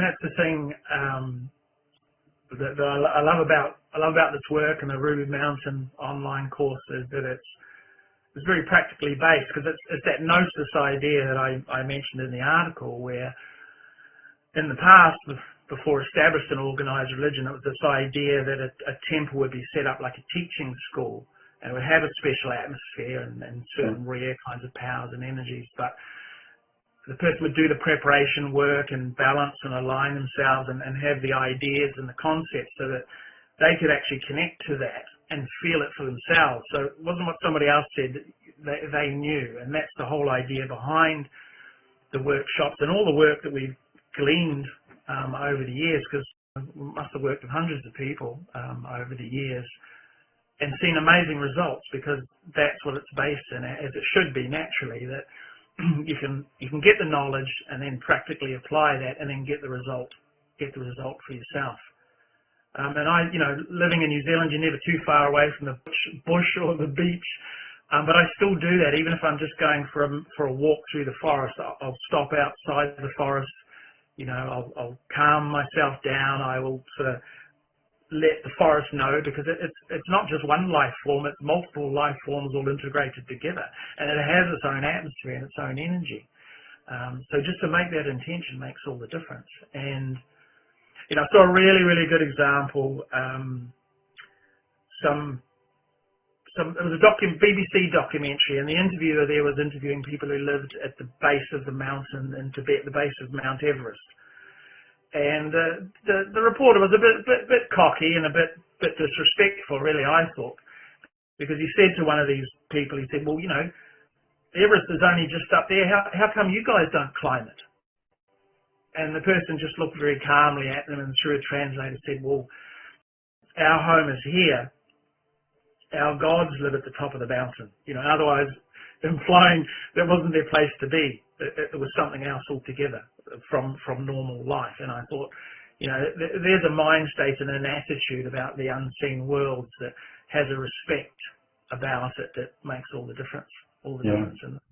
that's the thing that I love about this work and the Ruby Mountain online course is that it's very practically based, because it's that gnosis idea that I mentioned in the article, where in the past, before established and organised religion, it was this idea that a temple would be set up like a teaching school, and it would have a special atmosphere and certain rare kinds of powers and energies, but the person would do the preparation work and balance and align themselves and have the ideas and the concepts so that they could actually connect to that and feel it for themselves. So it wasn't what somebody else said, they knew. And that's the whole idea behind the workshops and all the work that we've gleaned over the years, because we must have worked with hundreds of people over the years and seen amazing results, because that's what it's based in, as it should be naturally, that you can get the knowledge and then practically apply that and then get the result for yourself. And living in New Zealand, you're never too far away from the bush or the beach, but I still do that. Even if I'm just going for a walk through the forest, I'll stop outside the forest. I'll calm myself down. I will sort of let the forest know, because it's not just one life form, it's multiple life forms all integrated together, and it has its own atmosphere and its own energy. So just to make that intention makes all the difference. And I saw a really, really good example. It was a BBC documentary, and the interviewer there was interviewing people who lived at the base of the mountain in Tibet, the base of Mount Everest. And the reporter was a bit cocky and a bit disrespectful, really, I thought, because he said to one of these people, he said, well, Everest is only just up there. How come you guys don't climb it? And the person just looked very calmly at them and through a translator said, well, our home is here. Our gods live at the top of the mountain. Otherwise implying that wasn't their place to be. It was something else altogether from normal life. And I thought, there's a mind state and an attitude about the unseen worlds that has a respect about it that makes all the difference. Difference in it.